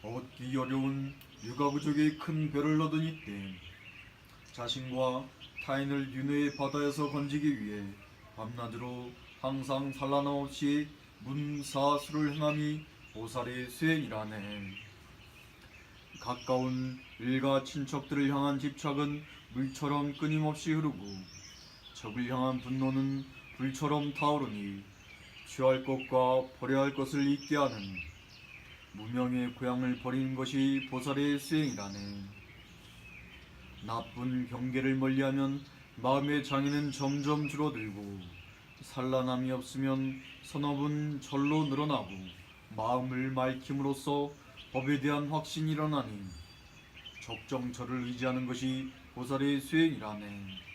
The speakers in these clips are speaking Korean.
얻기 어려운 육아 부족의 큰 배를 얻은 이때 자신과 타인을 윤회의 바다에서 건지기 위해 밤낮으로 항상 산란함 없이 문사수를 행함이 보살의 수행이라네. 가까운 일가 친척들을 향한 집착은 물처럼 끊임없이 흐르고 적을 향한 분노는 불처럼 타오르니 취할 것과 버려야 할 것을 잊게 하는 무명의 고향을 버리는 것이 보살의 수행이라네. 나쁜 경계를 멀리하면 마음의 장애는 점점 줄어들고 산란함이 없으면 선업은 절로 늘어나고 마음을 맑힘으로써 법에 대한 확신이 일어나니 적정처를 의지하는 것이 보살의 수행이라네.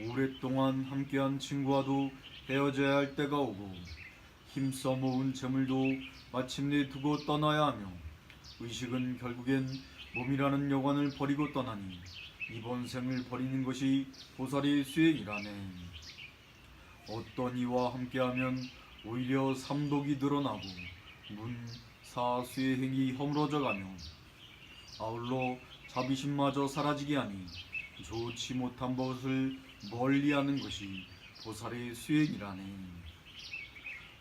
오랫동안 함께한 친구와도 헤어져야 할 때가 오고 힘써 모은 재물도 마침내 두고 떠나야 하며 의식은 결국엔 몸이라는 여관을 버리고 떠나니 이번 생을 버리는 것이 보살의 수행이라네. 어떤 이와 함께하면 오히려 삼독이 늘어나고 문사수의 행이 허물어져 가며 아울러 자비심마저 사라지게 하니 좋지 못한 것을 멀리하는 것이 보살의 수행이라네.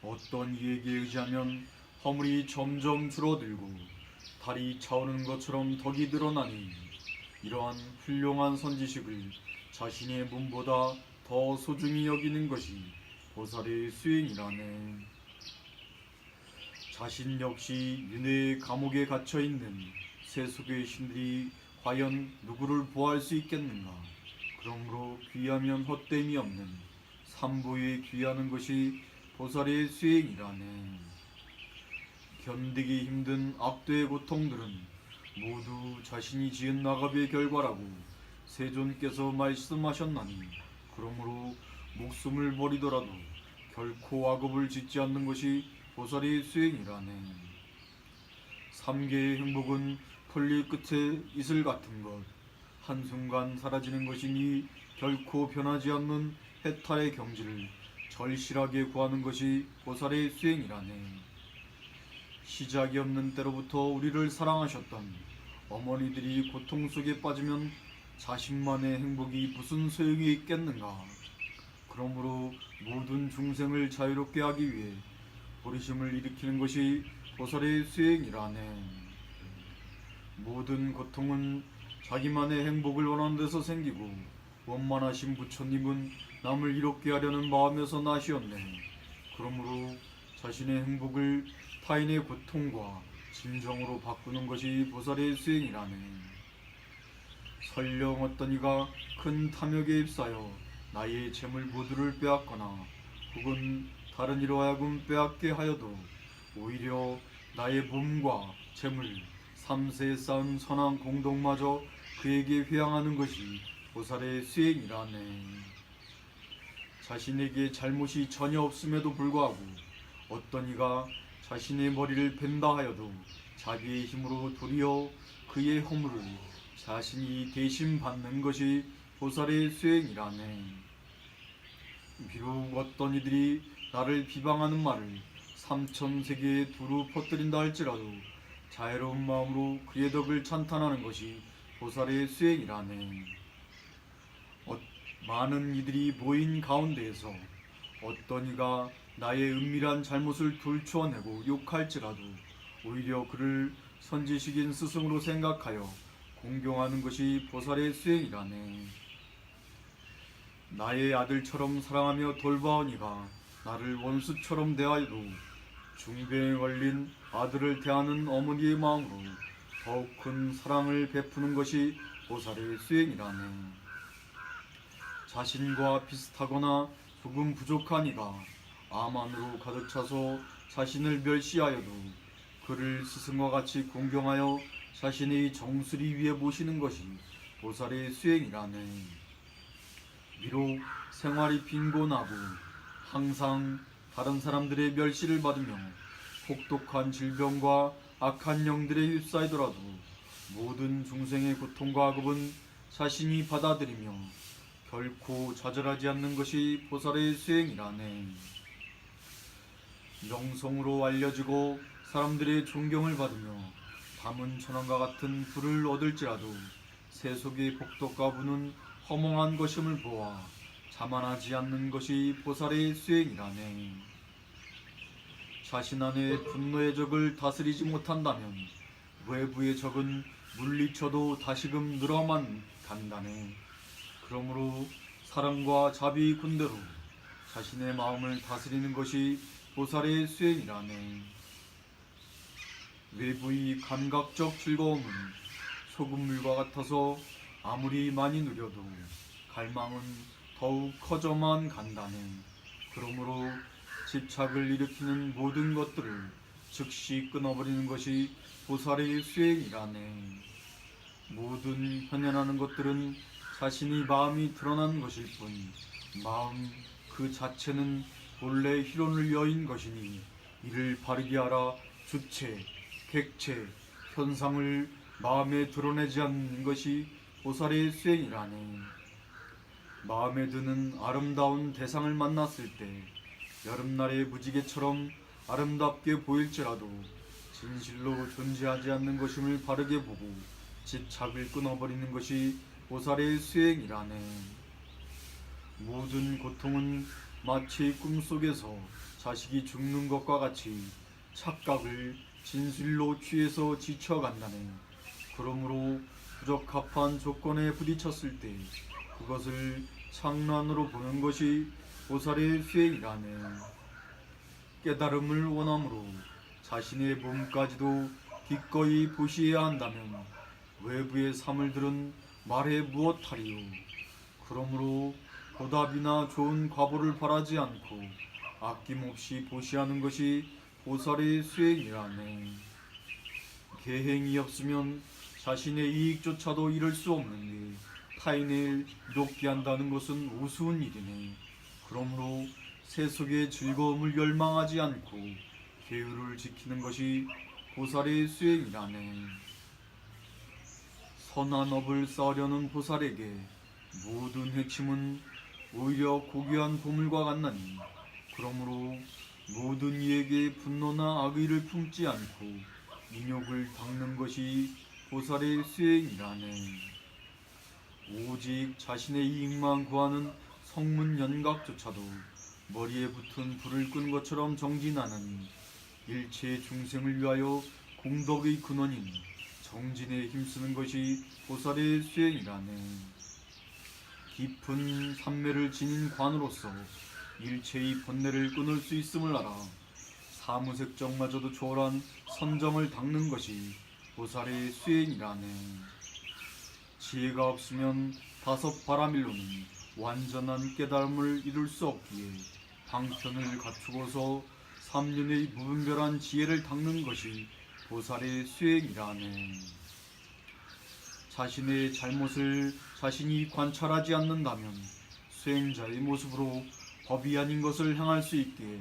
어떤 이에게 의지하면 허물이 점점 줄어들고 달이 차오르는 것처럼 덕이 늘어나니 이러한 훌륭한 선지식을 자신의 몸보다 더 소중히 여기는 것이 보살의 수행이라네. 자신 역시 윤회의 감옥에 갇혀있는 세속의 신들이 과연 누구를 보호할 수 있겠는가. 그러므로 귀하면 헛됨이 없는 삼보에 귀하는 것이 보살의 수행이라네. 견디기 힘든 악도의 고통들은 모두 자신이 지은 낙업의 결과라고 세존께서 말씀하셨나니 그러므로 목숨을 버리더라도 결코 악업을 짓지 않는 것이 보살의 수행이라네. 삼계의 행복은 풀릴 끝에 이슬 같은 것, 한순간 사라지는 것이니 결코 변하지 않는 해탈의 경지를 절실하게 구하는 것이 보살의 수행이라네. 시작이 없는 때로부터 우리를 사랑하셨던 어머니들이 고통 속에 빠지면 자신만의 행복이 무슨 소용이 있겠는가. 그러므로 모든 중생을 자유롭게 하기 위해 보리심을 일으키는 것이 보살의 수행이라네. 모든 고통은 자기만의 행복을 원하는 데서 생기고 원만하신 부처님은 남을 이롭게 하려는 마음에서 나시었네. 그러므로 자신의 행복을 타인의 고통과 진정으로 바꾸는 것이 보살의 수행이라네. 설령 어떤 이가 큰 탐욕에 휩싸여 나의 재물 모두를 빼앗거나 혹은 다른 이로 하여금 빼앗게 하여도 오히려 나의 몸과 재물, 삼세에 쌓은 선한 공덕마저 그에게 회양하는 것이 보살의 수행이라네. 자신에게 잘못이 전혀 없음에도 불구하고 어떤 이가 자신의 머리를 벤다 하여도 자기의 힘으로 도리어 그의 허물을 자신이 대신 받는 것이 보살의 수행이라네. 비록 어떤 이들이 나를 비방하는 말을 삼천세계에 두루 퍼뜨린다 할지라도 자애로운 마음으로 그의 덕을 찬탄하는 것이 보살의 수행이라네. 많은 이들이 모인 가운데에서 어떤 이가 나의 은밀한 잘못을 들추어내고 욕할지라도 오히려 그를 선지식인 스승으로 생각하여 공경하는 것이 보살의 수행이라네. 나의 아들처럼 사랑하며 돌봐온 이가 나를 원수처럼 대하여도 중병에 걸린 아들을 대하는 어머니의 마음으로 더욱 큰 사랑을 베푸는 것이 보살의 수행이라네. 자신과 비슷하거나 조금 부족한 이가 암만으로 가득 차서 자신을 멸시하여도 그를 스승과 같이 공경하여 자신의 정수리 위에 모시는 것이 보살의 수행이라네. 비록 생활이 빈곤하고 항상 다른 사람들의 멸시를 받으며 혹독한 질병과 악한 영들에 휩싸이더라도 모든 중생의 고통과 악업은 자신이 받아들이며 결코 좌절하지 않는 것이 보살의 수행이라네. 명성으로 알려지고 사람들의 존경을 받으며 담은 천왕과 같은 부를 얻을지라도 세속의 복덕과 부는 허망한 것임을 보아 자만하지 않는 것이 보살의 수행이라네. 자신 안에 분노의 적을 다스리지 못한다면 외부의 적은 물리쳐도 다시금 늘어만 간다네. 그러므로 사랑과 자비 군대로 자신의 마음을 다스리는 것이 보살의 수행이라네. 외부의 감각적 즐거움은 소금물과 같아서 아무리 많이 누려도 갈망은 더욱 커져만 간다네. 그러므로 집착을 일으키는 모든 것들을 즉시 끊어버리는 것이 보살의 수행이라네. 모든 현현하는 것들은 자신이 마음이 드러난 것일 뿐 마음 그 자체는 본래 희론을 여인 것이니 이를 바르게 알아 주체, 객체, 현상을 마음에 드러내지 않는 것이 보살의 수행이라네. 마음에 드는 아름다운 대상을 만났을 때 여름날의 무지개처럼 아름답게 보일지라도 진실로 존재하지 않는 것임을 바르게 보고 집착을 끊어버리는 것이 보살의 수행이라네. 모든 고통은 마치 꿈속에서 자식이 죽는 것과 같이 착각을 진실로 취해서 지쳐간다네. 그러므로 부적합한 조건에 부딪혔을 때 그것을 장난으로 보는 것이 보살의 수행이라네. 깨달음을 원함으로 자신의 몸까지도 기꺼이 보시해야 한다면 외부의 사물들은 말해 무엇하리요. 그러므로 보답이나 좋은 과보를 바라지 않고 아낌없이 보시하는 것이 보살의 수행이라네. 계행이 없으면 자신의 이익조차도 이룰 수 없는데 타인을 높게 한다는 것은 우스운 일이네. 그러므로 세속의 즐거움을 열망하지 않고 계율을 지키는 것이 보살의 수행이라네. 선한 업을 쌓으려는 보살에게 모든 핵심은 오히려 고귀한 보물과 같나니 그러므로 모든 이에게 분노나 악의를 품지 않고 민욕을 닦는 것이 보살의 수행이라네. 오직 자신의 이익만 구하는 성문 연각조차도 머리에 붙은 불을 끈 것처럼 정진하는 일체 중생을 위하여 공덕의 근원인 정진에 힘쓰는 것이 보살의 수행이라네. 깊은 삼매를 지닌 관으로서 일체의 번뇌를 끊을 수 있음을 알아 사무색정마저도 초월한 선정을 닦는 것이 보살의 수행이라네. 지혜가 없으면 다섯 바라밀로는 완전한 깨달음을 이룰 수 없기에 방편을 갖추고서 삼륜의 무분별한 지혜를 닦는 것이 보살의 수행이라네. 자신의 잘못을 자신이 관찰하지 않는다면 수행자의 모습으로 법이 아닌 것을 행할 수 있기에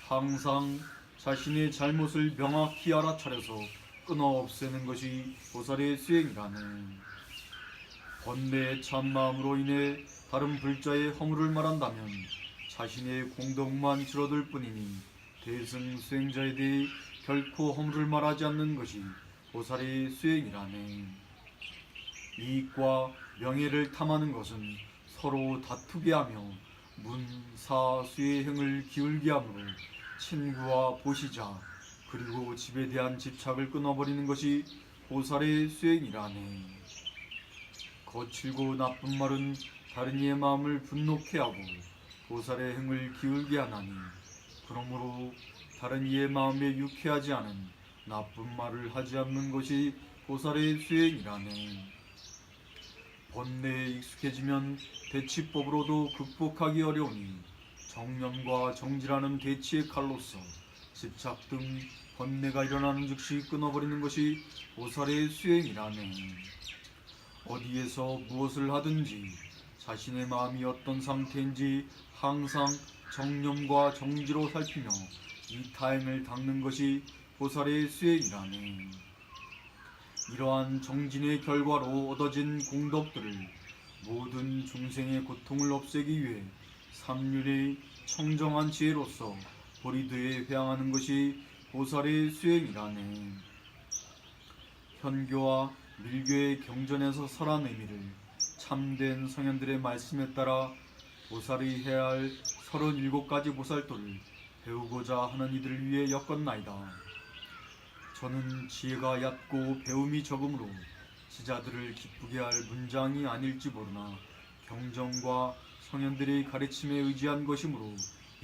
항상 자신의 잘못을 명확히 알아차려서 끊어 없애는 것이 보살의 수행이라네. 번뇌의 참마음으로 인해 다른 불자의 허물을 말한다면 자신의 공덕만 줄어들 뿐이니 대승 수행자에 대해 결코 허물을 말하지 않는 것이 보살의 수행이라네. 이익과 명예를 탐하는 것은 서로 다투게 하며 문사수의 행을 기울게 하므로 친구와 보시자 그리고 집에 대한 집착을 끊어버리는 것이 보살의 수행이라네. 거칠고 나쁜 말은 다른 이의 마음을 분노케 하고 보살의 행을 기울게 하나니 그러므로 다른 이의 마음에 유쾌하지 않은 나쁜 말을 하지 않는 것이 보살의 수행이라네. 번뇌에 익숙해지면 대치법으로도 극복하기 어려우니 정념과 정지라는 대치의 칼로서 집착 등 번뇌가 일어나는 즉시 끊어버리는 것이 보살의 수행이라네. 어디에서 무엇을 하든지 자신의 마음이 어떤 상태인지 항상 정념과 정지로 살피며 이 타행을 닦는 것이 보살의 수행이라네. 이러한 정진의 결과로 얻어진 공덕들을 모든 중생의 고통을 없애기 위해 삼륜의 청정한 지혜로서 보리드에 회항하는 것이 보살의 수행이라네. 현교와 밀교의 경전에서 설한 의미를 참된 성현들의 말씀에 따라 보살이 해야 할 37가지 보살도를 배우고자 하는 이들을 위해 엮었나이다. 저는 지혜가 얕고 배움이 적으므로 지자들을 기쁘게 할 문장이 아닐지 모르나 경전과 성현들의 가르침에 의지한 것이므로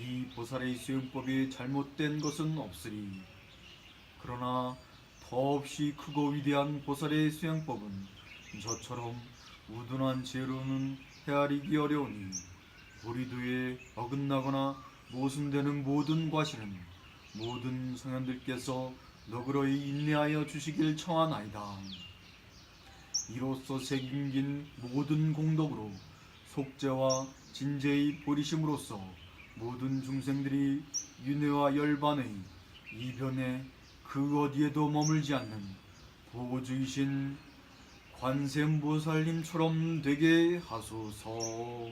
이 보살의 수행법이 잘못된 것은 없으리. 그러나 더없이 크고 위대한 보살의 수행법은 저처럼 우둔한 지혜로는 헤아리기 어려우니 무리도에 어긋나거나 모순되는 모든 과실은 모든 성현들께서 너그러이 인내하여 주시길 청하나이다. 이로써 새김긴 모든 공덕으로 속죄와 진죄의 보리심으로써 모든 중생들이 윤회와 열반의 이변에 그 어디에도 머물지 않는 보호주이신 관세음보살님처럼 되게 하소서.